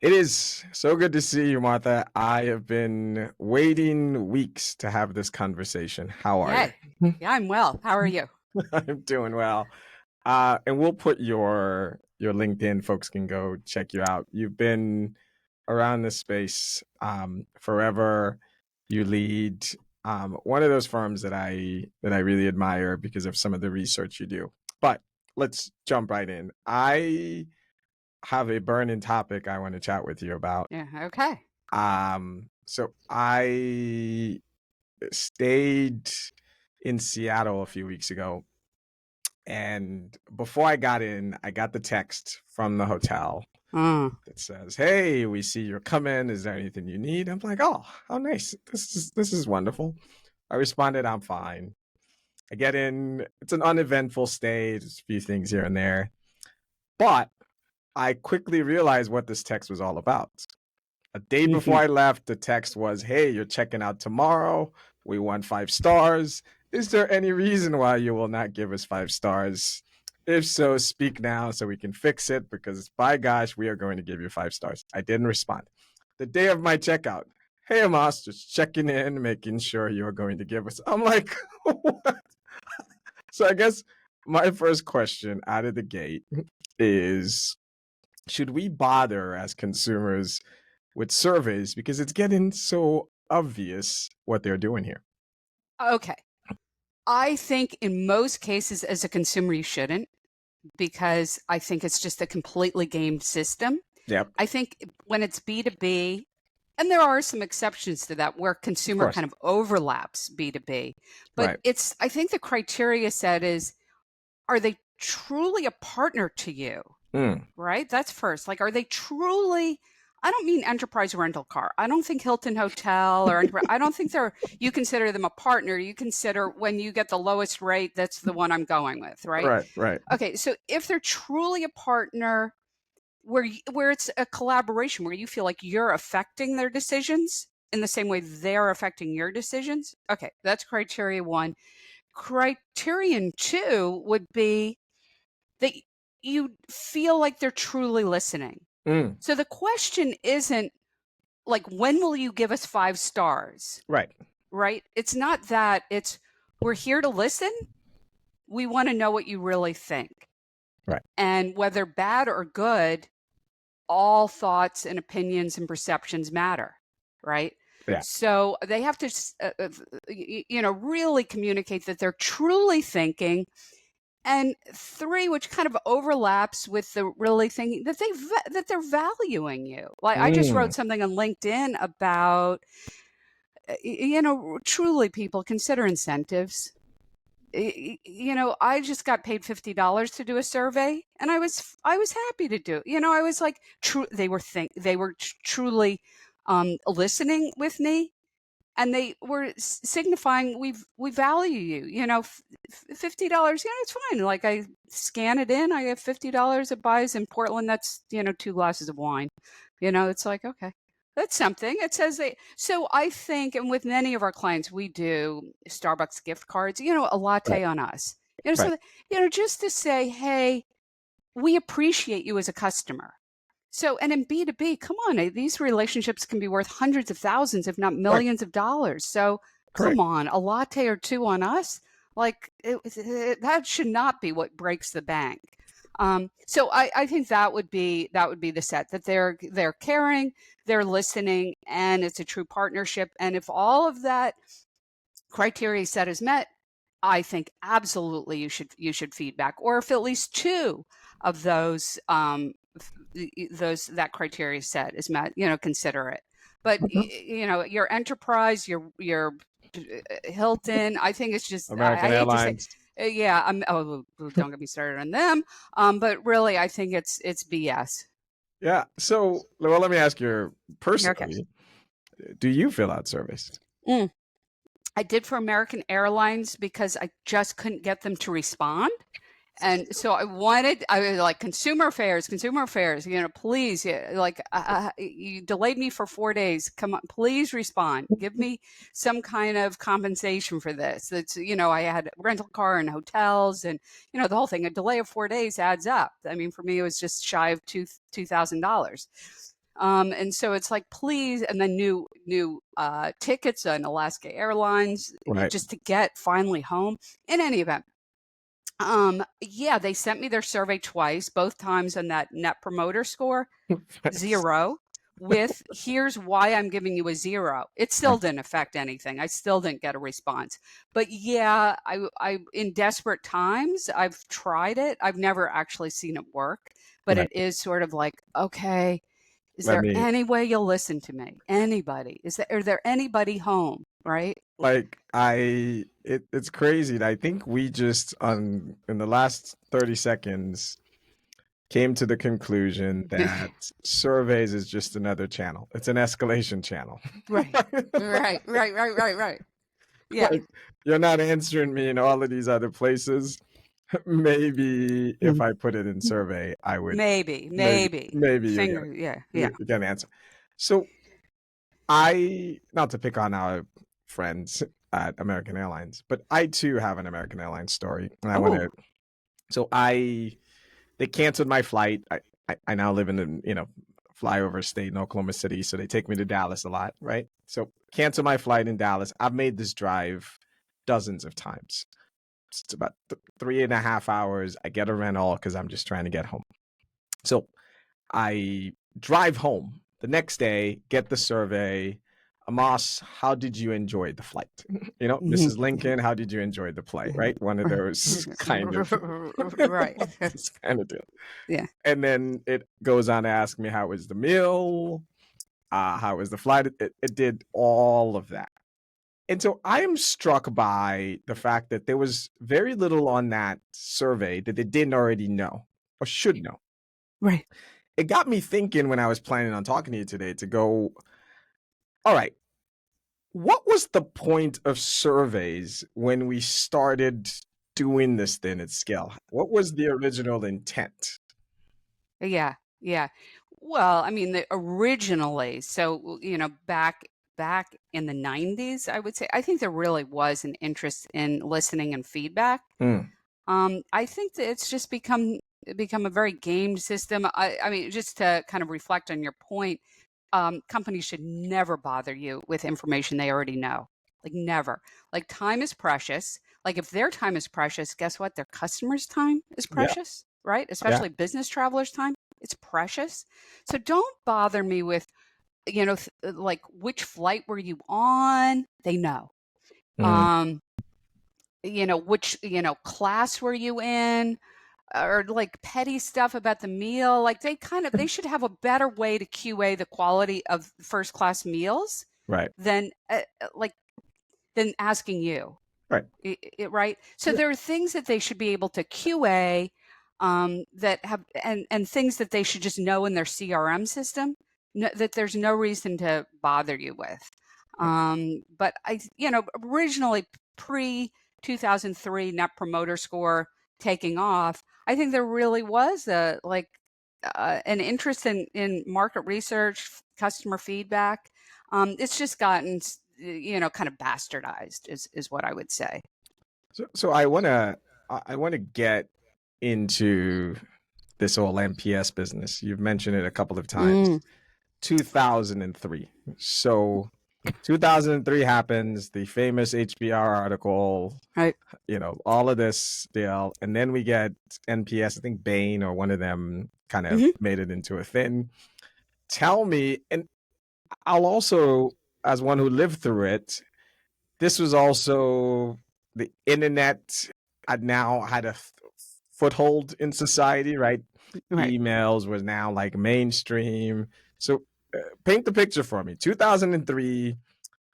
It is so good to see you, Martha. I have been waiting weeks to have this conversation. How are Yay. you? Yeah, I'm well. How are you? I'm doing well. And we'll put your LinkedIn. Folks can go check you out. You've been around this space forever. You lead one of those firms that I really admire because of some of the research you do. But let's jump right in. I have a burning topic I want to chat with you about. Yeah, okay. So I stayed in Seattle a few weeks ago, and before I got in, I got the text from the hotel Mm, that says, "Hey, we see you're coming. Is there anything you need?" I'm like, "Oh, how nice! This is wonderful." I responded, "I'm fine." I get in. It's an uneventful stay. Just a few things here and there, but I quickly realized what this text was all about. A day before mhm. I left, the text was, "Hey, you're checking out tomorrow. We won 5 stars. Is there any reason why you will not give us 5 stars? If so, speak now so we can fix it because by gosh, we are going to give you 5 stars." I didn't respond. The day of my checkout, "Hey, Amos, just checking in, making sure you're going to give us." I'm like, what? So I guess my first question out of the gate is, should we bother as consumers with surveys because it's getting so obvious what they're doing here? Okay. I think in most cases as a consumer you shouldn't because I think it's just a completely gamed system. Yep, I think when it's B2B, and there are some exceptions to that where of consumer course. kind of overlaps B2B, but Right. I think the criteria set is, are they truly a partner to you? Mm, Right? That's first. Like, are they truly? I don't mean enterprise rental car. I don't think Hilton Hotel or enterprise. I don't think you consider them a partner. You consider when you get the lowest rate, that's the one I'm going with, right? right, right, Okay. So if they're truly a partner where it's a collaboration, where you feel like you're affecting their decisions in the same way they're affecting your decisions. Okay. That's criteria one. Criterion two would be that you feel like they're truly listening. mm, So the question isn't like, when will you give us 5 stars? right, Right? It's not that. It's, we're here to listen. We want to know what you really think. right. And whether bad or good, all thoughts and opinions and perceptions matter. Right? Yeah. So they have to, really communicate that they're truly thinking. And three, which kind of overlaps with the really thinking that that they're valuing you. Like I just Mm, wrote something on LinkedIn about, truly people consider incentives. I just got paid $50 to do a survey, and I was happy to do. I was like, true. They were truly listening with me, and they were signifying we value you. $50. It's fine. Like I scan it in, I have $50. It buys in Portland. That's 2 glasses of wine. It's like, okay, that's something. It says they. So I think, and with many of our clients, we do Starbucks gift cards. A right, latte on us. right. So just to say, hey, we appreciate you as a customer. So, and in B2B, come on, these relationships can be worth hundreds of thousands, if not Right. millions of dollars. So, come Correct. on, a latte or two on us, like that should not be what breaks the bank. So I think that would be the set, that they're caring, they're listening, and it's a true partnership. And if all of that criteria set is met, I think absolutely you should feedback, or if at least two of those that criteria set is met, consider it. But Mhm. your enterprise, your Hilton, I think it's just, I American hate to say, Airlines. yeah. Don't get me started on them. But really, I think it's BS. Yeah. So, well, let me ask you Okay. personally, do you fill out surveys? Mm. I did for American Airlines because I just couldn't get them to respond. And so I was like, consumer affairs, please, yeah, like, you delayed me for 4 days. Come on, please respond. Give me some kind of compensation for this. I had rental car and hotels and, the whole thing. A delay of 4 days adds up. I mean, for me, it was just shy of $2,000. And so it's like, please, and then new tickets on Alaska Airlines Right. just to get finally home. In any event, yeah, they sent me their survey twice, both times on that net promoter score, 0, with here's why I'm giving you a 0. It still didn't affect anything. I still didn't get a response. But yeah, I in desperate times, I've tried it. I've never actually seen it work, but Right. it is sort of like, okay, is Let there me any way you'll listen to me? Anybody? Are there anybody home? Right? like it's crazy. I think we just on in the last 30 seconds came to the conclusion that surveys is just another channel. It's an escalation channel. Right. Right. Yeah. Like you're not answering me in all of these other places. Maybe if I put it in survey, I would Maybe. maybe Finger, yeah. you get an answer. So I not to pick on our friends at American Airlines, but I too have an American Airlines story, and I want Oh, to. So I they canceled my flight. I now live in flyover state in Oklahoma City, so they take me to Dallas a lot, right? So cancel my flight in Dallas. I've made this drive dozens of times. It's about 3.5 hours. I get a rental because I'm just trying to get home. So I drive home the next day, get the survey. Amos, how did you enjoy the flight? Mrs. Lincoln, how did you enjoy the flight? Right? One of those kind of right. this kind of deal. Yeah. And then it goes on to ask me how was the meal, how was the flight. It did all of that. And so I am struck by the fact that there was very little on that survey that they didn't already know or should know. Right. It got me thinking when I was planning on talking to you today to go, all right, what was the point of surveys when we started doing this thing at scale? What was the original intent? Yeah. Yeah. Well, I mean, originally, so, back in the 90s, I would say, I think there really was an interest in listening and feedback. Mm, I think that it's just become a very gamed system. I mean, just to kind of reflect on your point, companies should never bother you with information they already know. Like never. Like time is precious. Like if their time is precious, guess what? Their customers' time is yeah, precious, right? yeah. Especially business travelers' time. It's precious. So don't bother me with, like which flight were you on? They know. Mm, Um, which, class were you in? Or like petty stuff about the meal. Like they should have a better way to QA the quality of first class meals right, than like than asking you. right. Right. So Yeah. there are things that they should be able to QA, that have and things that they should just know in their CRM system, that there's no reason to bother you with. But originally pre 2003 Net Promoter Score taking off, I think there really was an interest in market research, customer feedback. It's just gotten kind of bastardized is what I would say. So I wanna get into this whole NPS business. You've mentioned it a couple of times. Mm, 2003. So 2003 happens, the famous HBR article, right. all of this deal, and then we get NPS. I think Bain or one of them kind of Hmm. made it into a thing. Tell me, and I'll also, as one who lived through it, this was also the internet had now had a foothold in society, right? Right. Emails was now like mainstream. So paint the picture for me. 2003.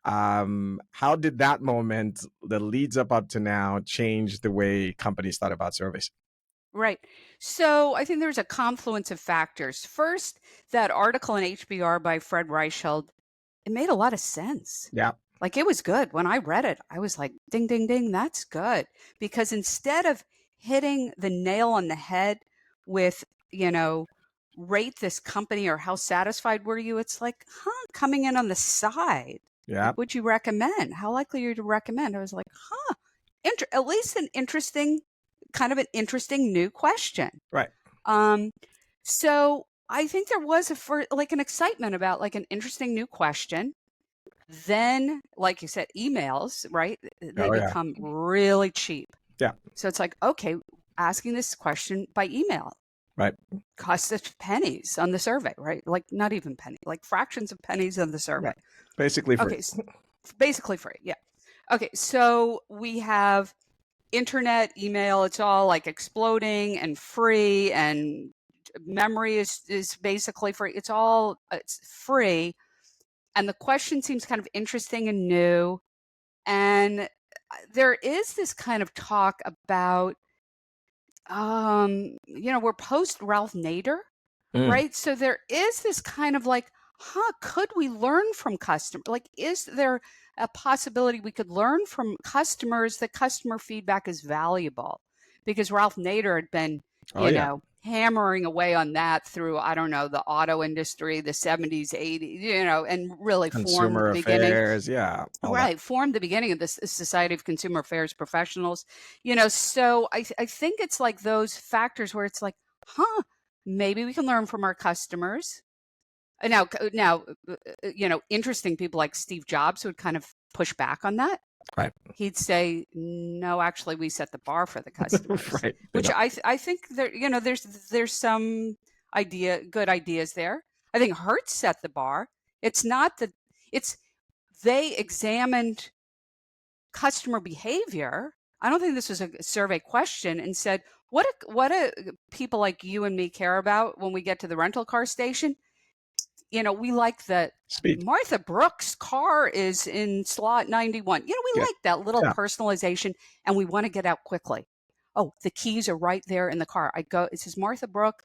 How did that moment that leads up to now change the way companies thought about surveys? Right. So I think there's a confluence of factors. First, that article in HBR by Fred Reichheld, it made a lot of sense. Yeah. Like it was good. When I read it, I was like, ding, ding, ding, that's good. Because instead of hitting the nail on the head with, rate this company or how satisfied were you, it's like, coming in on the side. Yeah. Like, would you recommend? How likely are you to recommend? I was like, at least kind of an interesting new question. Right. Um, so I think there was like an excitement about like an interesting new question. Then, like you said, emails, right? They Oh yeah. become really cheap. Yeah. So it's like, okay, asking this question by email Right. costs us pennies on the survey, right? Like not even penny, like fractions of pennies on the Yeah. survey. Basically free. Okay, basically free. Yeah. Okay, so we have internet, email, it's all like exploding and free, and memory is basically free. It's free, and the question seems kind of interesting and new. And there is this kind of talk about we're post Ralph Nader, Mm. right? So there is this kind of like, could we learn from customers? Like, is there a possibility we could learn from customers that customer feedback is valuable? Because Ralph Nader had been, Oh yeah. hammering away on that through, I don't know, the auto industry, the 70s, 80s, and really formed Consumer the beginning. affairs. Yeah. All that. Right, formed the beginning of this Society of Consumer Affairs Professionals. So I think it's like those factors where it's like, maybe we can learn from our customers. Now, interesting people like Steve Jobs would kind of push back on that. Right. He'd say, no, actually, we set the bar for the customers, Right. They which don't. I think there, there's some good ideas there. I think Hertz set the bar. It's not that it's they examined customer behavior. I don't think this was a survey question, and said, what do people like you and me care about when we get to the rental car station? We like that Speed. Martha Brooke's car is in slot 91. We Yeah. like that little Yeah. personalization, and we want to get out quickly. Oh, the keys are right there in the car. It says Martha Brooke,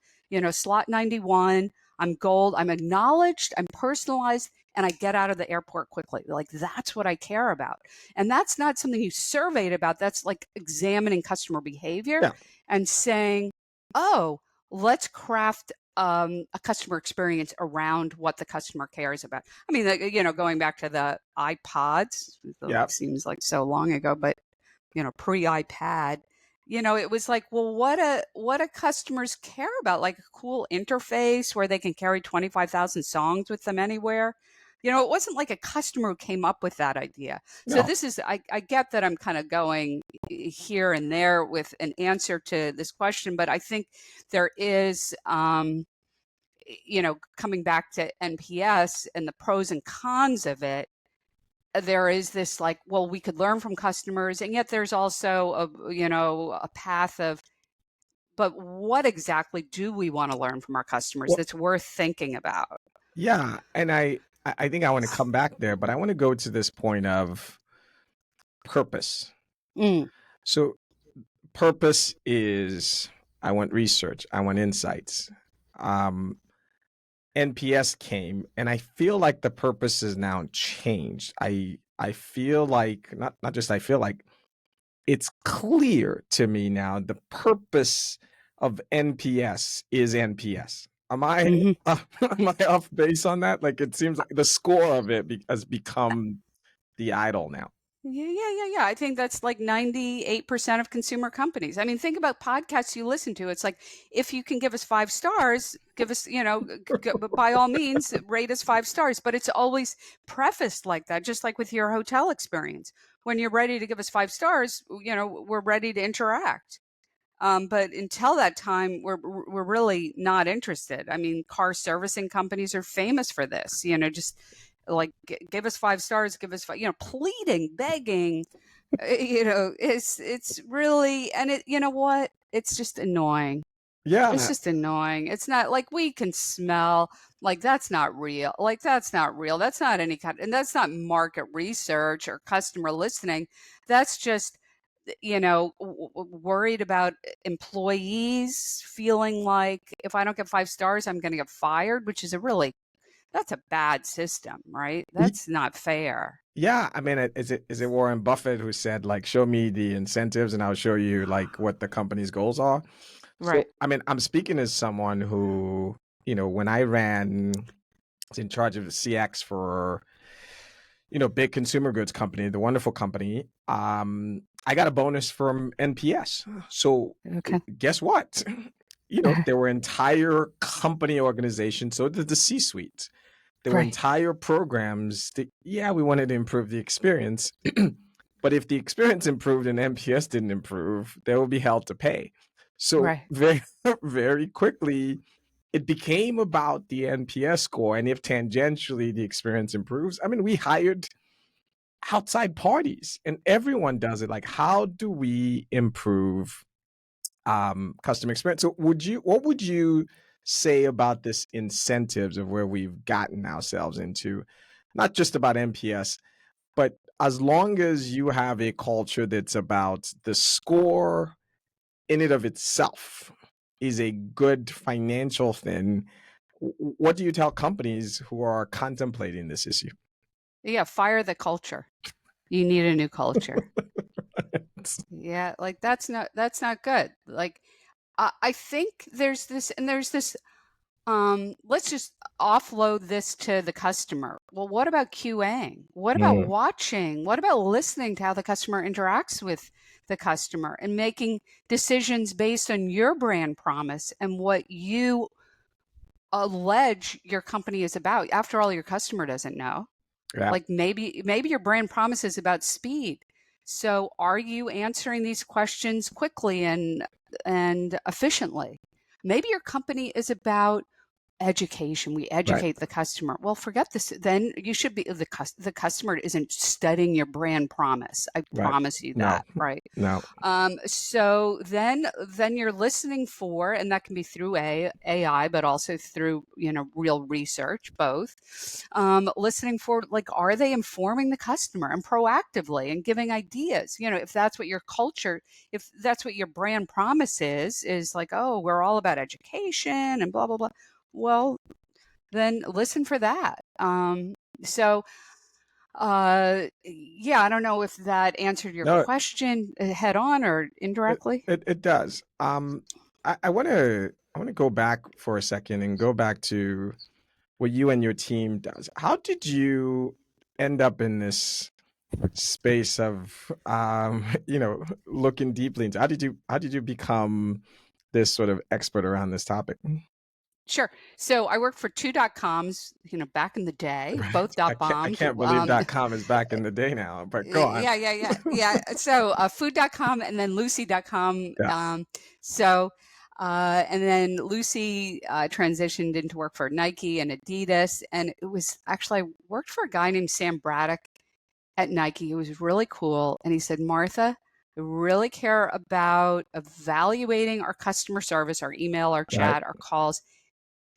slot 91. I'm gold. I'm acknowledged. I'm personalized, and I get out of the airport quickly. Like, that's what I care about. And that's not something you surveyed about. That's like examining customer behavior Yeah. and saying, oh, let's craft a customer experience around what the customer cares about. I mean, going back to the iPods, Yeah. it seems like so long ago, but pre-iPad, it was like, well, what do customers care about? Like a cool interface where they can carry 25,000 songs with them anywhere. It wasn't like a customer who came up with that idea. So No. this is, I get that I'm kind of going here and there with an answer to this question, but I think there is, coming back to NPS and the pros and cons of it, there is this like, well, we could learn from customers, and yet there's also a path of, but what exactly do we want to learn from our customers Well, that's worth thinking about? yeah. And I think I want to come back there, but I want to go to this point of purpose. Mm. So purpose is I want research, I want insights. NPS came, and I feel like the purpose is now changed. I feel like not just I feel like it's clear to me now the purpose of NPS is NPS. Am I hmm am I off base on that? Like it seems like the score of it has become the idol now. Yeah. I think that's like 98% of consumer companies. I mean, think about podcasts you listen to. It's like, if you can give us 5 stars, give us, by all means, rate us 5 stars. But it's always prefaced like that, just like with your hotel experience. When you're ready to give us 5 stars, we're ready to interact. But until that time, we're really not interested. I mean, car servicing companies are famous for this. Just like, give us 5 stars, give us five, pleading, begging. It's really, and you know what? It's just annoying. It's Yeah. just annoying. It's not like, we can smell, like, that's not real. Like, that's not real. That's not any kind, and that's not market research or customer listening. That's just, worried about employees feeling like, if I don't get 5 stars, I'm going to get fired, which is that's a bad system, right? That's not fair. Yeah, I mean, is it Warren Buffett who said like, "Show me the incentives, and I'll show you like what the company's goals are." So, Right. I mean, I'm speaking as someone who, when I was in charge of the CX for, big consumer goods company, the wonderful company. I got a bonus from NPS. So, Okay. guess what? there were entire company organizations, so did the C-suite. There were Right. entire programs that, yeah, we wanted to improve the experience. But if the experience improved and NPS didn't improve, they will be held to pay. So Right. very, very quickly, it became about the NPS score. And if tangentially the experience improves, I mean, we hired outside parties and everyone does it. Like, how do we improve customer experience? So what would you say about this incentives of where we've gotten ourselves into, not just about NPS, but as long as you have a culture that's about the score in and of itself is a good financial thing, what do you tell companies who are contemplating this issue? Yeah, fire the culture. You need a new culture. Yeah, like that's not good. Like I think there's this let's just offload this to the customer. Well, what about QAing? What about Mm, watching? What about listening to how the customer interacts with the customer and making decisions based on your brand promise and what you allege your company is about? After all, your customer doesn't know. yeah, Like maybe your brand promise is about speed. So are you answering these questions quickly and efficiently? Maybe your company is about education. We right. educate the customer. Well, forget this. Then you should be the customer isn't studying your brand promise. I Right. promise you No, that, right? no. So then you're listening for, and that can be through AI, but also through real research, both. Listening for, like, are they informing the customer and proactively and giving ideas? If that's what your culture, if that's what your brand promise is like, oh, we're all about education and blah blah blah. Well, then listen for that. Yeah, I don't know if that answered your No, question head on or indirectly. it does. I want to go back for a second and go back to what you and your team does. How did you end up in this space of looking deeply into how did you become this sort of expert around this topic? Sure. So I worked for two .coms, back in the day, Right. both I .bombed. can't believe .com is back in the day now, but go on. Yeah. So food.com and then Lucy.com. Yeah. And then Lucy transitioned into work for Nike and Adidas. And it was actually, I worked for a guy named Sam Braddock at Nike. It was really cool. And he said, Martha, I really care about evaluating our customer service, our email, our Right. chat, our calls.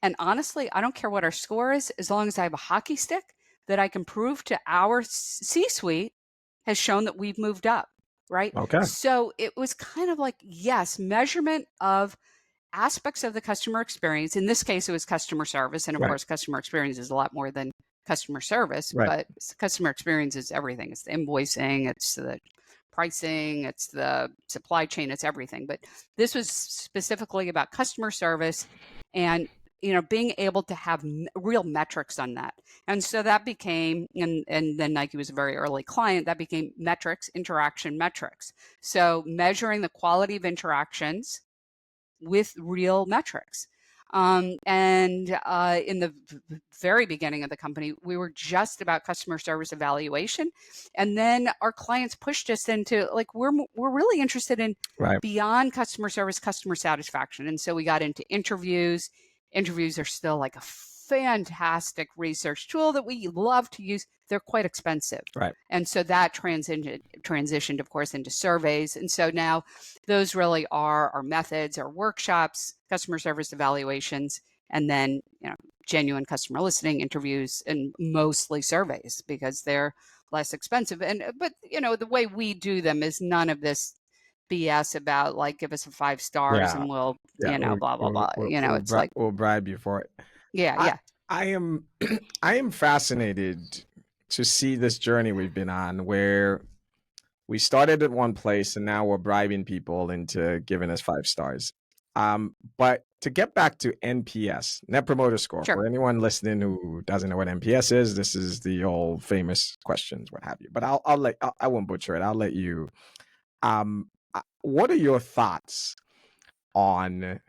And honestly, I don't care what our score is, as long as I have a hockey stick that I can prove to our C-suite has shown that we've moved up, right? Okay. So it was kind of like, yes, measurement of aspects of the customer experience. In this case, it was customer service. And of Right. course, customer experience is a lot more than customer service, Right. but customer experience is everything. It's the invoicing, it's the pricing, it's the supply chain, it's everything. But this was specifically about customer service and being able to have real metrics on that. And so that became, and then Nike was a very early client, that became metrics, interaction metrics. So measuring the quality of interactions with real metrics. And in the very beginning of the company, we were just about customer service evaluation. And then our clients pushed us into, like, we're really interested in Right. beyond customer service, customer satisfaction. And so we got into interviews. Interviews are still like a fantastic research tool that we love to use. They're quite expensive. Right. And so that transitioned, of course, into surveys. And so now those really are our methods, our workshops, customer service evaluations, and then genuine customer listening, interviews, and mostly surveys because they're less expensive. But the way we do them is none of this BS about, like, give us a 5 stars Yeah. and we'll Yeah. blah blah blah. It's like, We'll bribe you for it. yeah, I yeah, I am I am fascinated to see this journey we've been on where we started at one place and now we're bribing people into giving us 5 stars. But to get back to NPS, Net Promoter Score, sure. for anyone listening who doesn't know what NPS is, this is the old famous questions, what have you. But I won't butcher it. I'll let you. What are your thoughts on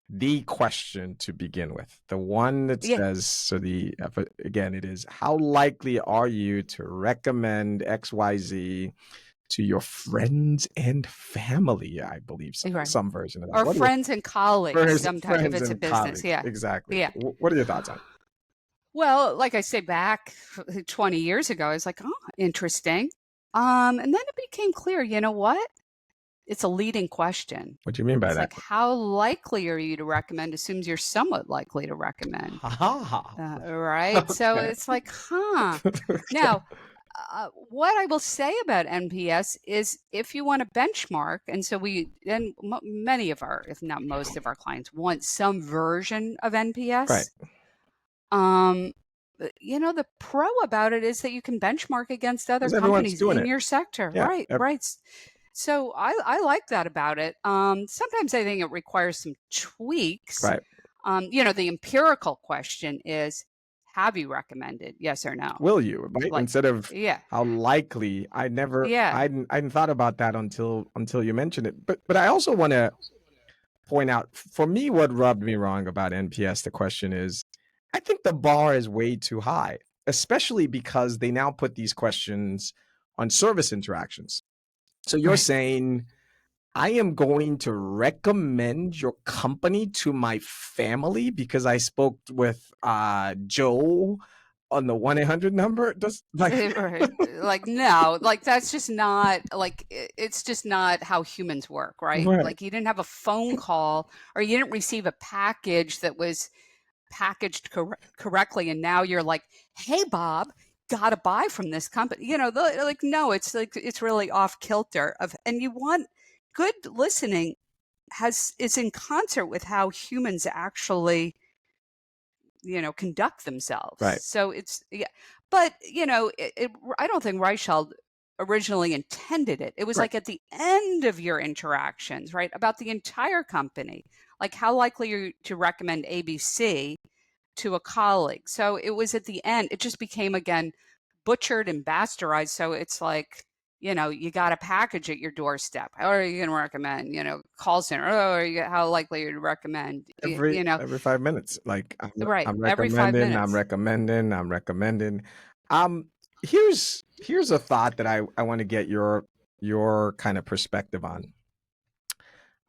the question to begin with. The one that Yeah, says, again, it is, how likely are you to recommend XYZ to your friends and family? I believe right. some version of that. Or What are your friends and colleagues sometimes if friends it's a and business. colleagues? Yeah. Exactly. Yeah. What are your thoughts on it? Well, like I say, back 20 years ago, I was like, oh, interesting. And then it became clear, you know what? It's a leading question. What do you mean by It's that? like, how likely are you to recommend assumes you're somewhat likely to recommend. Ha ha. Right? So Okay. it's like, huh. Okay. Now, what I will say about NPS is if you want to benchmark, and so many of our, if not most of our clients want some version of Right. NPS. The pro about it is that you can benchmark against other Because everyone's companies doing in it. your sector. Yeah. Right, right. So I like that about it. Sometimes I think it requires some tweaks. Right. The empirical question is, have you recommended? Yes or no? Will you? Right. Like, Instead of yeah, how likely. yeah, I hadn't thought about that until you mentioned it. But I also want to point out, for me, what rubbed me wrong about NPS, the question is, I think the bar is way too high, especially because they now put these questions on service interactions. So you're right. saying, I am going to recommend your company to my family because I spoke with Joe on the 1-800 number. Does like Right. Like, no, like that's just not like it's just not how humans work, right? right, Like you didn't have a phone call or you didn't receive a package that was packaged correctly and now you're like, "Hey Bob, got to buy from this company." Like no, it's like it's really off kilter and you want good listening has is in concert with how humans actually conduct themselves. right, So it's yeah, but I don't think Reicheld originally intended it. It was right. like at the end of your interactions, right, about the entire company, like how likely are you to recommend ABC to a colleague. So it was at the end. It just became again butchered and bastardized. So it's like you got a package at your doorstep. How are you going to recommend? Call center. Oh, how likely are you to recommend? Every 5 minutes, like Right, I'm every five recommending, I'm minutes. recommending, I'm recommending. Um, here's a thought that I want to get your kind of perspective on.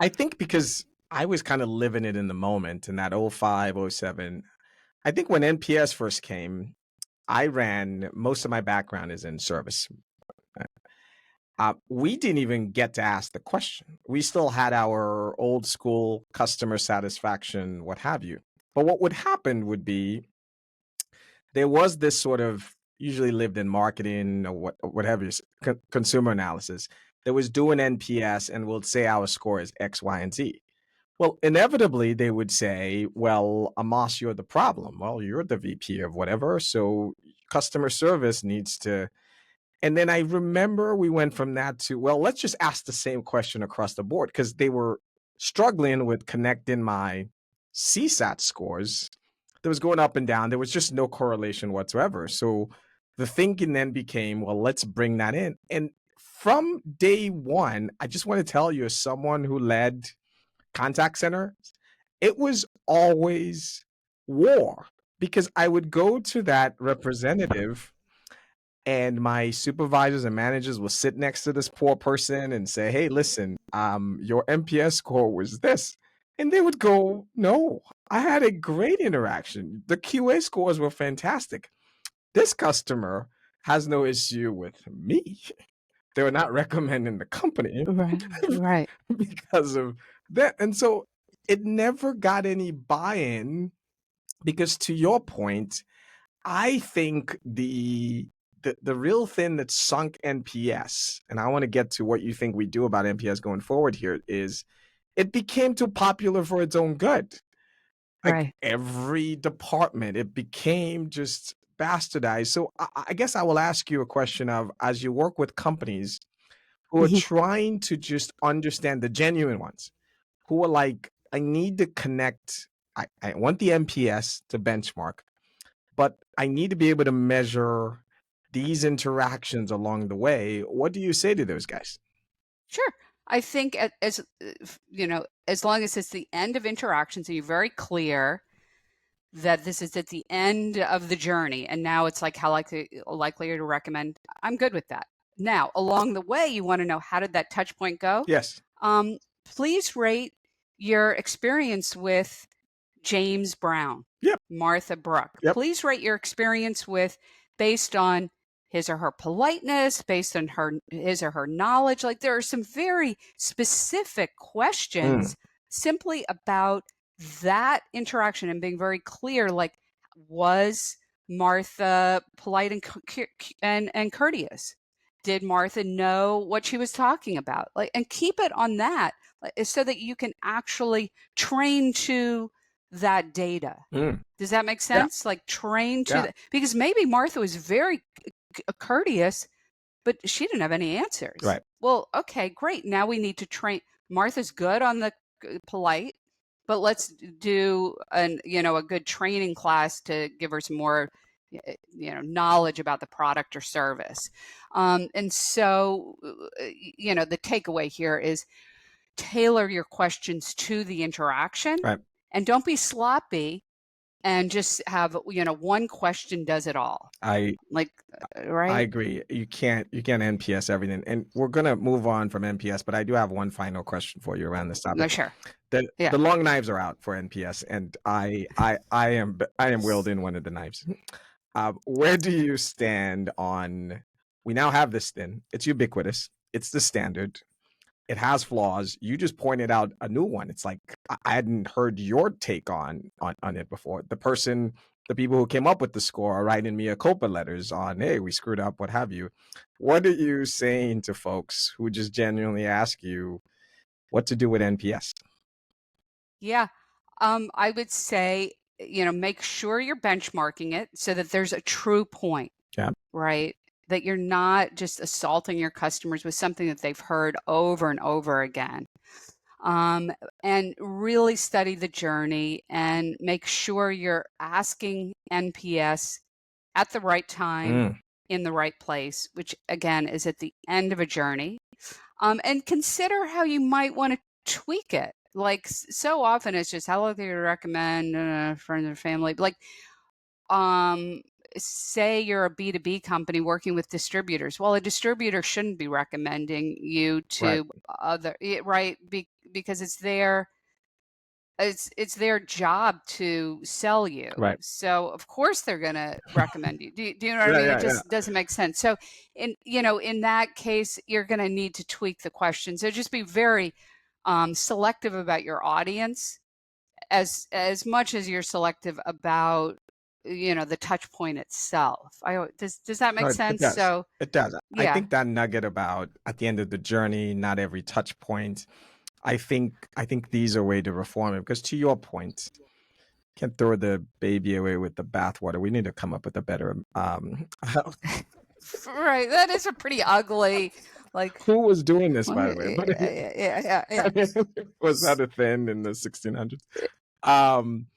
I think because I was kind of living it in the moment in that 05, 07. I think when NPS first came, I ran most of my background is in service. We didn't even get to ask the question. We still had our old school customer satisfaction, what have you. But what would happen would be there was this sort of usually lived in marketing or whatever consumer analysis that was doing NPS and will say our score is X, Y, and Z. Well, inevitably they would say, "Well, Amos, you're the problem. Well, you're the VP of whatever, so customer service needs to." And then I remember we went from that to, well, let's just ask the same question across the board because they were struggling with connecting my CSAT scores that was going up and down. There was just no correlation whatsoever. So the thinking then became, well, let's bring that in. And from day one, I just want to tell you, as someone who led contact center, it was always war because I would go to that representative and my supervisors and managers will sit next to this poor person and say, "Hey, listen, your NPS score was this," and they would go, "No, I had a great interaction. The QA scores were fantastic. This customer has no issue with me. They were not recommending the company Right, right. because of that." And so it never got any buy-in because, to your point, I think the real thing that sunk NPS, and I want to get to what you think we do about NPS going forward here, is it became too popular for its own good. Like Right. every department, it became just bastardized. So I guess I will ask you a question of, as you work with companies who are trying to just understand, the genuine ones, who are like, I need to connect. I want the NPS to benchmark, but I need to be able to measure these interactions along the way. What do you say to those guys? Sure. I think as you know, as long as it's the end of interactions and you're very clear that this is at the end of the journey, and now it's like how likely to recommend. I'm good with that. Now, along the way, you want to know, how did that touch point go? Yes. Um, Please rate your experience with James Brown, Yep. Martha Brooke. Yep. Please rate your experience with, based on his or her politeness, based on his or her knowledge. Like, there are some very specific Mm. questions simply about that interaction and being very clear. Like, was Martha polite and courteous? Did Martha know what she was talking about? Like, and keep it on that, so that you can actually train to that data. Mm. Does that make Yeah. sense? Like, train to Yeah. that, because maybe Martha was very courteous, but she didn't have any answers. Right. Well, okay, great. Now we need to train. Martha's good on the polite, but let's do a good training class to give her some more knowledge about the product or service. And so the takeaway here is, tailor your questions to the interaction, Right. and don't be sloppy and just have one question does it all. I Like, I right? agree. You can't NPS everything. And we're gonna move on from NPS, but I do have one final question for you around this No, topic. sure. The Yeah. the long knives are out for NPS, and I am wielding one of the knives. Where do you stand on? We now have this thing. It's ubiquitous. It's the standard. It has flaws. You just pointed out a new one. It's like I hadn't heard your take on it before. The people who came up with the score are writing me a culpa letters on, hey, we screwed up, what have you. What are you saying to folks who just genuinely ask you what to do with NPS? Yeah. I would say, make sure you're benchmarking it so that there's a true point, Yeah. right? That you're not just assaulting your customers with something that they've heard over and over again. Um, and really study the journey and make sure you're asking NPS at the right time, Mm. in the right place, which again is at the end of a journey. And consider how you might want to tweak it. Like, so often it's just, how likely to recommend friends or family. Like, um, say you're a B2B company working with distributors. Well, a distributor shouldn't be recommending you Right. to right? Because it's their job to sell you. Right. So of course they're going to recommend you. Do you know what I Yeah. mean? It Yeah. Yeah. just doesn't make sense. So in that case, you're going to need to tweak the question. So just be very selective about your audience, as much as you're selective about the touch point itself. Does that No, make it sense? does. So It does. I yeah. think that nugget about at the end of the journey, not every touch point. I think these are a way to reform it, because to your point, can't throw the baby away with the bathwater. We need to come up with a better Right, that is a pretty ugly, like, who was doing this, by the way? But yeah. was that a thing in the 1600s? Um,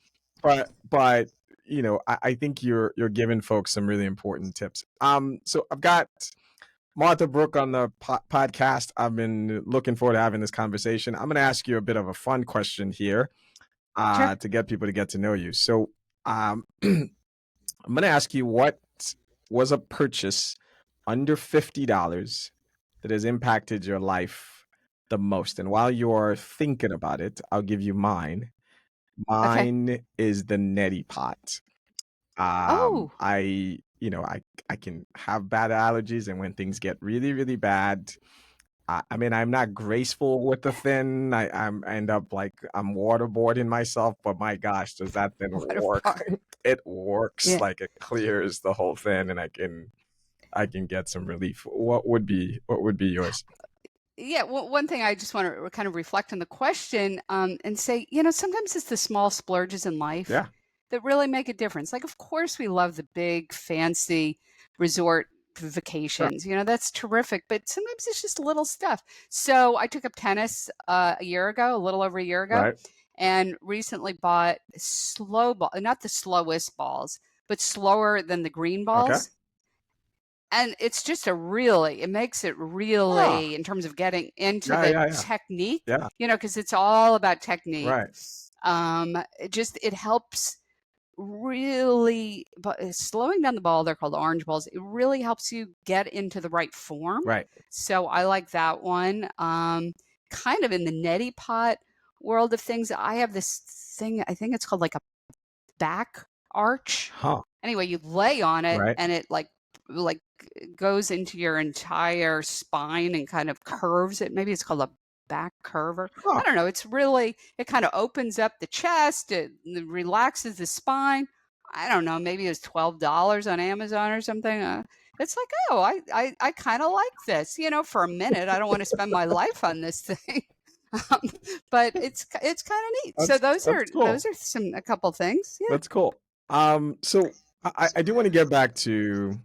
but I think you're giving folks some really important tips. So I've got Martha Brooke on the podcast. I've been looking forward to having this conversation. I'm going to ask you a bit of a fun question here, Sure. to get people to get to know you. So, I'm going to ask you, what was a purchase under $50 that has impacted your life the most? And while you're thinking about it, I'll give you mine. Okay. Mine is the neti pot. Oh, I can have bad allergies, and when things get really, really bad, I mean, I'm not graceful with the thing. I end up like I'm waterboarding myself, but my gosh, does that thing what a work? part. It works, Yeah. like it clears the whole thing, and I can get some relief. What would be yours? Yeah, well, one thing I just want to kind of reflect on the question, and say, sometimes it's the small splurges in life Yeah. that really make a difference. Like, of course, we love the big, fancy resort Sure. vacations. That's terrific, but sometimes it's just little stuff. So I took up tennis a year ago, a little over a year ago, Right. and recently bought slow ball, not the slowest balls, but slower than the green Okay. balls. and it's just it makes it Ah, really, in terms of getting into yeah, the yeah, yeah, technique, yeah. because it's all about technique. Right, It helps really, but slowing down the ball, they're called orange balls. It really helps you get into the right form. right. So I like that one. Kind of in the neti pot world of things, I have this thing, I think it's called like a back arch. Huh. Anyway, you lay on it Right. and it like goes into your entire spine and kind of curves it. Maybe it's called a back curver. Huh. I don't know. It kind of opens up the chest, it relaxes the spine. I don't know. Maybe it was $12 on Amazon or something. It's like, oh, I kind of like this, for a minute. I don't want to spend my life on this thing. Um, but it's kind of neat. So That's those cool. are a couple things. Yeah, That's cool. So I do want to get back to, we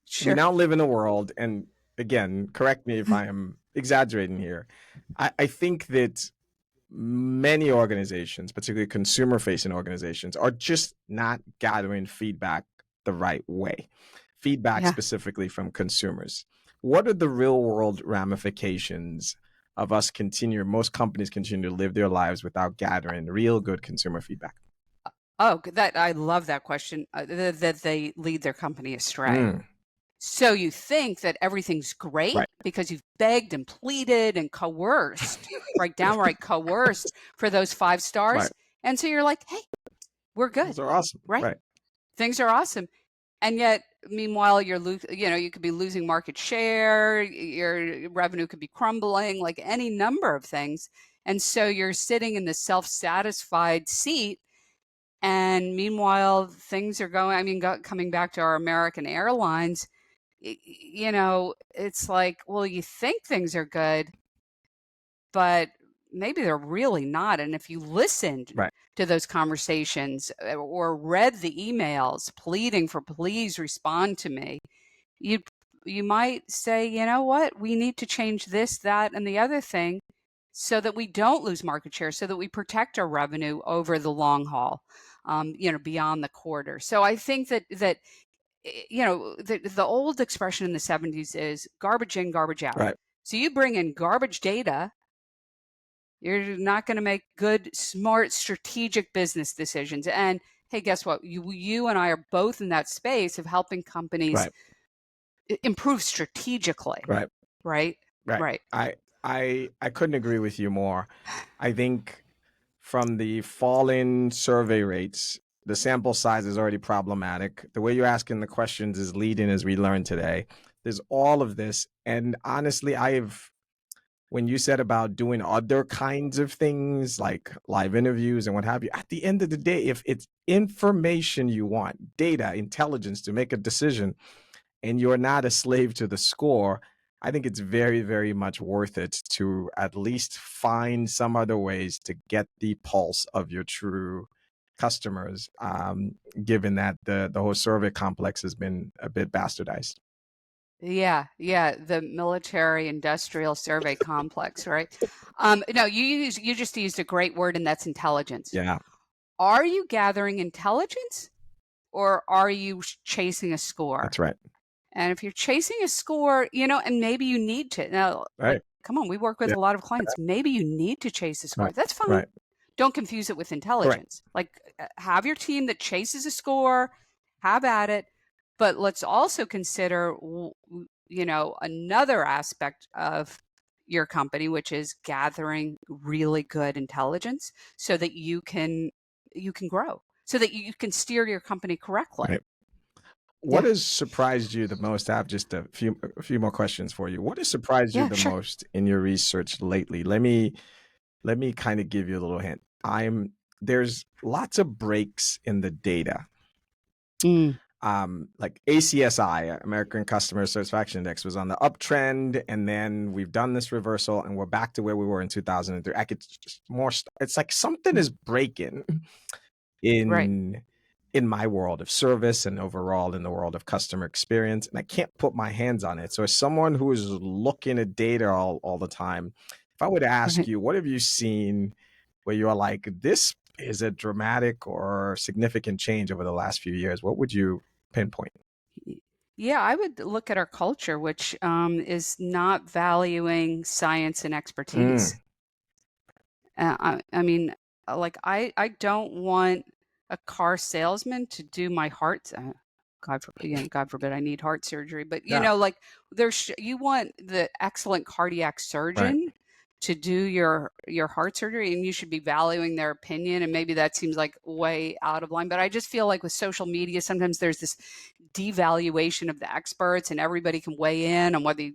sure. now live in a world, and again, correct me if I am exaggerating here. I think that many organizations, particularly consumer facing organizations, are just not gathering feedback the right way. Feedback Yeah. specifically from consumers. What are the real world ramifications of most companies continue to live their lives without gathering real good consumer feedback? Oh, that I love that question. That they lead their company astray. Mm, So you think that everything's great right, because you've begged and pleaded and coerced, right, downright coerced for those 5 stars, right. and so you're like, hey, we're good, Those are awesome. right? Right, Things are awesome. And yet, meanwhile, you could be losing market share, your revenue could be crumbling, like any number of things. And so you're sitting in the self-satisfied seat. And meanwhile, things are going, I mean, coming back to our American Airlines, it's like, well, you think things are good, but maybe they're really not. And if you listened right, to those conversations or read the emails pleading for, please respond to me, you you might say, you know what, we need to change this, that, and the other thing so that we don't lose market share, so that we protect our revenue over the long haul, beyond the quarter. So I think that the old expression in the 70s is garbage in, garbage out. right, So you bring in garbage data, you're not going to make good, smart, strategic business decisions. And hey, guess what? You and I are both in that space of helping companies right, improve strategically, right, right? right. Right. I couldn't agree with you more. I think from the falling survey rates, the sample size is already problematic. The way you're asking the questions is leading, as we learned today. There's all of this. And honestly, when you said about doing other kinds of things like live interviews and what have you, at the end of the day, if it's information you want, data, intelligence to make a decision, and you're not a slave to the score, I think it's very, very much worth it to at least find some other ways to get the pulse of your true customers, given that the whole survey complex has been a bit bastardized. Yeah, yeah, the military industrial survey complex, right? No, you just used a great word, and that's intelligence. Yeah, Are you gathering intelligence or are you chasing a score? that's right. And if you're chasing a score, and maybe you need to now, like, Right. come on, we work with Yeah. a lot of clients. Maybe you need to chase a score. Right. That's fine. Right. Don't confuse it with Correct. intelligence. Like, have your team that chases a score, have at it. But let's also consider, another aspect of your company, which is gathering really good intelligence so that you can grow, so that you can steer your company correctly. Right. What Yeah. has surprised you the most? I have just a few more questions for you. What has surprised you Yeah, the sure. most in your research lately? Let me kind of give you a little hint. There's lots of breaks in the data. Mm, Like ACSI, American Customer Satisfaction Index, was on the uptrend, and then we've done this reversal, and we're back to where we were in 2003. I could just more. It's like something is breaking right. in my world of service and overall in the world of customer experience, and I can't put my hands on it. So as someone who is looking at data all the time, if I were to ask Right. you, what have you seen where you're like, this is a dramatic or significant change over the last few years, what would you pinpoint? Yeah, I would look at our culture, which is not valuing science and expertise. Mm, I mean, like I don't want a car salesman to do my heart. God forbid, I need heart surgery. But yeah, like you want the excellent cardiac right. surgeon to do your heart surgery, and you should be valuing their opinion. And maybe that seems like way out of line, but I just feel like with social media, sometimes there's this devaluation of the experts, and everybody can weigh in on whether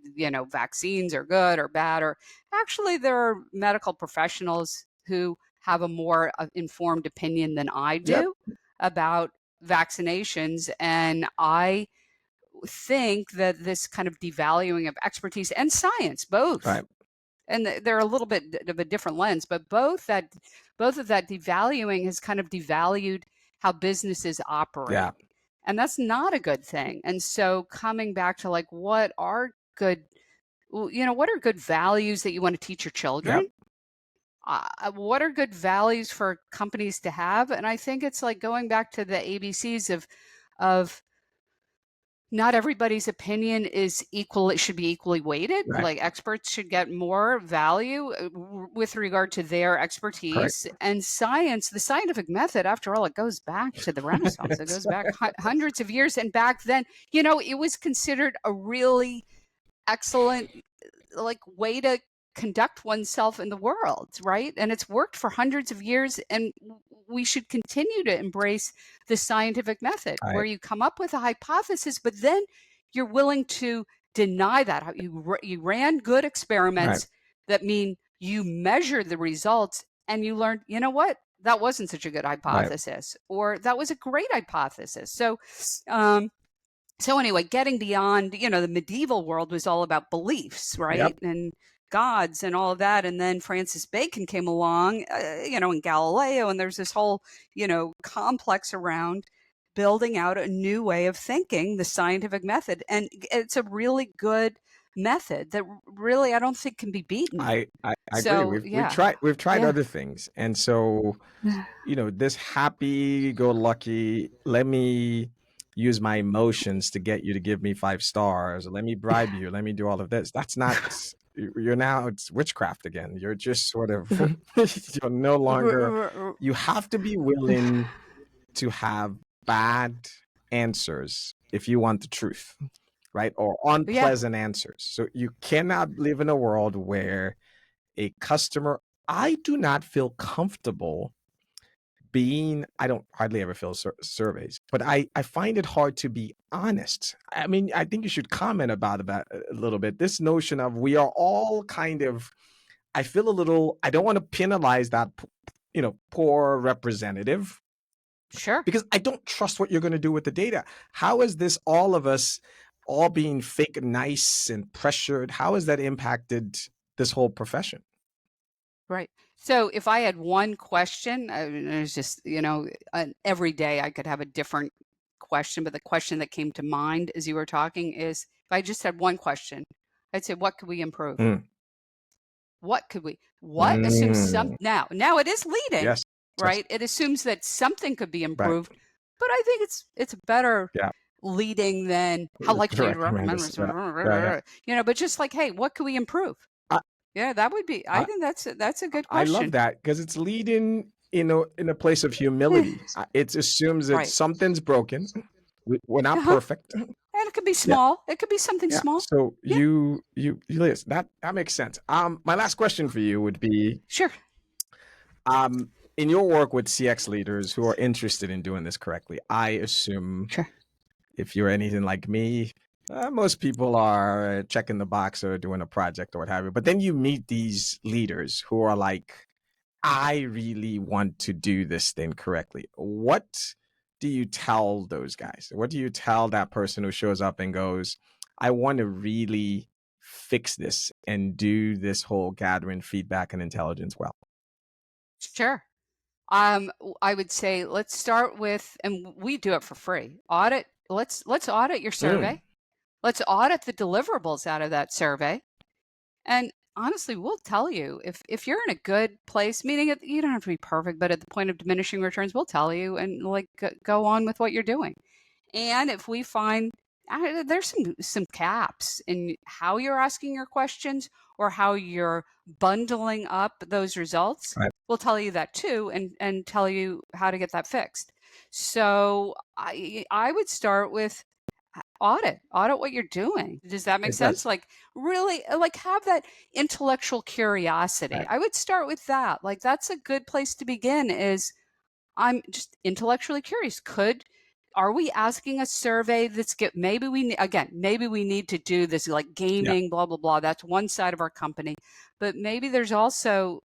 vaccines are good or bad, or actually, there are medical professionals who have a more informed opinion than I Yep, do about vaccinations. And I think that this kind of devaluing of expertise and science, both, right. and they're a little bit of a different lens, but both of that devaluing has kind of devalued how businesses Yeah, operate. And that's not a good thing. And so coming back to like what are good values that you want to teach your yep, children? What are good values for companies to have? And I think it's like going back to the ABCs of not everybody's opinion is equal. It should be equally weighted. right. Like experts should get more value with regard to their Correct. expertise. And science, the scientific method, after all, it goes back to the Renaissance. It It's- goes back hundreds of years. And back then, it was considered a really excellent like way to conduct oneself in the world, right? And it's worked for hundreds of years, and we should continue to embrace the scientific method where right, you come up with a hypothesis, but then you're willing to deny that. You ran good right, experiments that mean you measure the results, and you learned, you know what? That wasn't such a good right. hypothesis, or that was a great hypothesis. Um, so anyway, getting beyond, the medieval world was all about beliefs, Yep, right? And gods and all of that. And then Francis Bacon came along, and Galileo, and there's this whole, complex around building out a new way of thinking, the scientific method. And it's a really good method that really I don't think can be beaten. I agree. So We've yeah, tried yeah, other things, and so this happy go lucky, let me use my emotions to get you to give me 5 stars, let me bribe you, let me do all of this. That's not, you're now, it's witchcraft again. You're just sort of, you're no longer, you have to be willing to have bad answers if you want the truth, right? Or yeah, unpleasant answers. So you cannot live in a world where a customer, I do not feel comfortable being, I don't hardly ever fill surveys, but I find it hard to be honest. I mean, I think you should comment about that a little bit. This notion of we are all kind of, I feel a little, I don't want to penalize that, poor representative, sure. because I don't trust what you're going to do with the data. How is this all of us all being fake nice and pressured? How has that impacted this whole profession? Right. So if I had one question, I mean, it's just, every day I could have a different question, but the question that came to mind as you were talking is if I just had one question, I'd say, what could we improve? Mm. What assumes Mm. now it is leading, Yes. Yes. right? It assumes that something could be Right. improved, but I think it's better Yeah. leading than how likely you Recommend recommend, this. Yeah. Yeah. Yeah. but just like, hey, what could we improve? I, Yeah, that would be, I I, think that's a good I love question. that because it's leading in a place of humility. It assumes that Right. something's broken. We're not Uh-huh. perfect. And it could be Yeah. small. It could be something Yeah. small. So Yeah, you listen. That makes sense. My last question for you would be, sure, um, in your work with CX leaders who are interested in doing this correctly, I assume sure. if you're anything like me, most people are checking the box or doing a project or what have you. But then you meet these leaders who are like, I really want to do this thing correctly. What do you tell those guys? What do you tell that person who shows up and goes, I want to really fix this and do this whole gathering feedback and intelligence well? Sure. I would say let's start with, and we do it for free. Audit. Let's audit your Mm, survey. Let's audit the deliverables out of that survey. And honestly, we'll tell you if you're in a good place, meaning you don't have to be perfect, but at the point of diminishing returns, we'll tell you and like go on with what you're doing. And if we find there's some caps in how you're asking your questions or how you're bundling up those results. Right. We'll tell you that too, and tell you how to get that fixed. So I would start with audit what you're doing. Does that make It sense? does. Like really, like have that intellectual curiosity. Right. I would start with that. Like that's a good place to begin. Is I'm just intellectually curious. Are we asking a survey that's maybe maybe we need to do this like Yeah. gaming, blah, blah, blah. That's one side of our company. But maybe there's also,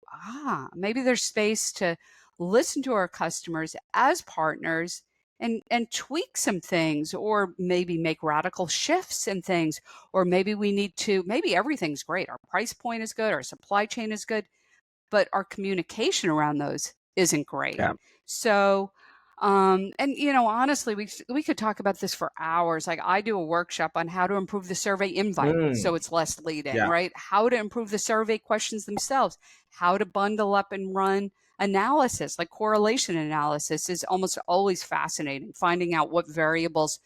maybe there's space to listen to our customers as partners and tweak some things, or maybe make radical shifts in things. Or maybe maybe everything's great. Our price point is good, our supply chain is good, but our communication around those isn't great. Yeah. So, and honestly, we could talk about this for hours. Like I do a workshop on how to improve the survey invite so it's less leading, Yeah. right? How to improve the survey questions themselves, how to bundle up and run analysis, like correlation analysis is almost always fascinating, finding out what variables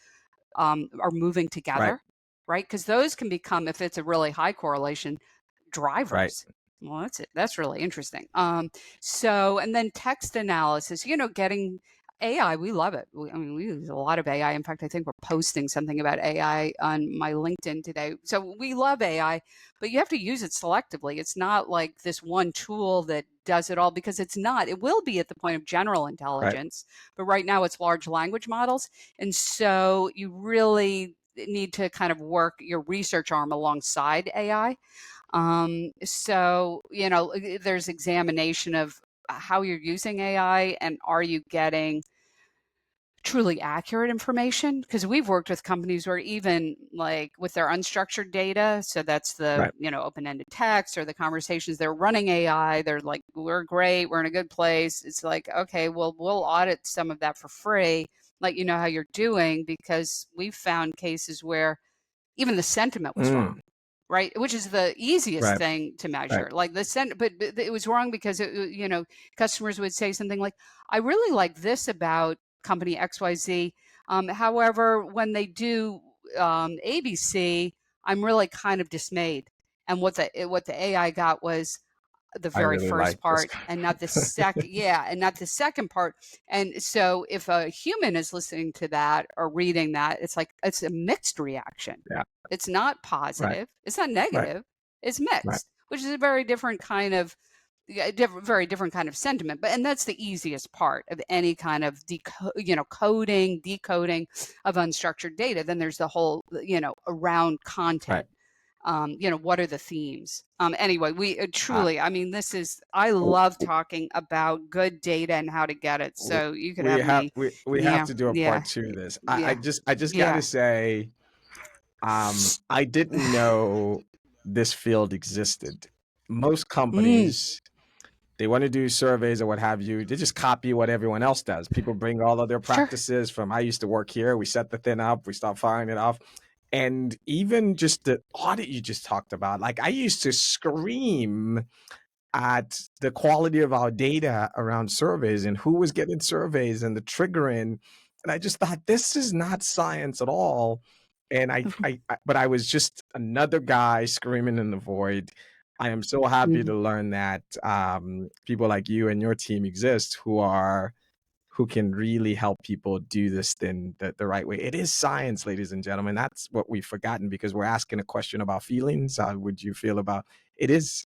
are moving Right. together, right? Because those can become, if it's a really high correlation, Right. drivers. Well, that's it. That's really interesting. So, and then text analysis, getting AI, we love it. We use a lot of AI. In fact, I think we're posting something about AI on my LinkedIn today. So we love AI, but you have to use it selectively. It's not like this one tool that does it all, because it's not. It will be at the point of general Right. intelligence, but right now it's large language models. And so you really need to kind of work your research arm alongside AI. So, there's examination of how you're using AI, and are you getting truly accurate information? Because we've worked with companies where even like with their unstructured data, so that's the, Right. open-ended text or the conversations, they're running AI, they're like, we're great, we're in a good place. It's like, okay, well, we'll audit some of that for free, let you know how you're doing, because we've found cases where even the sentiment was wrong, right? Which is the easiest Right. thing to Right. measure. Like but it was wrong because customers would say something like, "I really like this about company XYZ. However, when they do ABC, I'm really kind of dismayed." And what the AI got was the I very really first like this part guy. and not the second. Yeah, and not the second part. And so if a human is listening to that or reading that, it's like it's a mixed reaction. Yeah. It's not Right. positive, it's not Right. negative, it's Right. mixed, which is a very different kind of very different kind of sentiment. But and that's the easiest part of any kind of coding, decoding of unstructured data. Then there's the whole around Right. content. What are the themes? Anyway, we Uh, truly, I w- love w- talking about good data and how to get it. w- So you could we have have me. we have Yeah, to do a yeah, part two of this. yeah, I just got to yeah. say, I didn't know this field existed. Most Mm, companies, they want to do surveys or what have you. They just copy what everyone else does. People bring all of their sure. practices from, I used to work here. We set the thing up, we start firing it off. And even just the audit you just talked about, like I used to scream at the quality of our data around surveys and who was getting surveys and the triggering. And I just thought, this is not science at all. And but I was just another guy screaming in the void. I am so happy Mhm. to learn that people like you and your team exist who can really help people do this thing the right way. It is science, ladies and gentlemen. That's what we've forgotten because we're asking a question about feelings. How would you feel about it? It is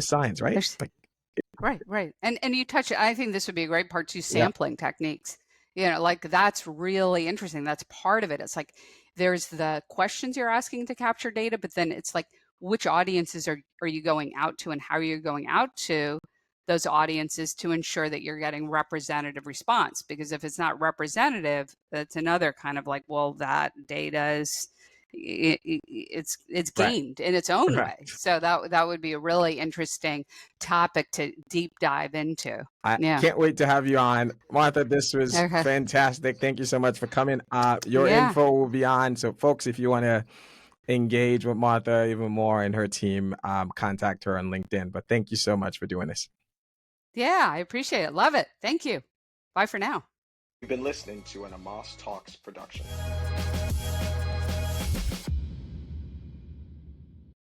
science, right? There's Like, Right, right. And you touch I think this would be a great part too, yeah, sampling techniques. Like that's really interesting. That's part of it. It's like there's the questions you're asking to capture data, but then it's like which audiences are you going out to, and how are you going out to those audiences to ensure that you're getting representative response? Because if it's not representative, that's another kind of like, well, that data is it's right, gamed in its own right. way. So that would be a really interesting topic to deep dive into. I Yeah. can't wait to have you on. Martha, this was Okay. fantastic. Thank you so much for coming. Your Yeah. info will be on. So, folks, if you want to engage with Martha even more and her team, contact her on LinkedIn. But thank you so much for doing this. Yeah. I appreciate it. Love it. Thank you. Bye for now. You've been listening to an Amos Talks production.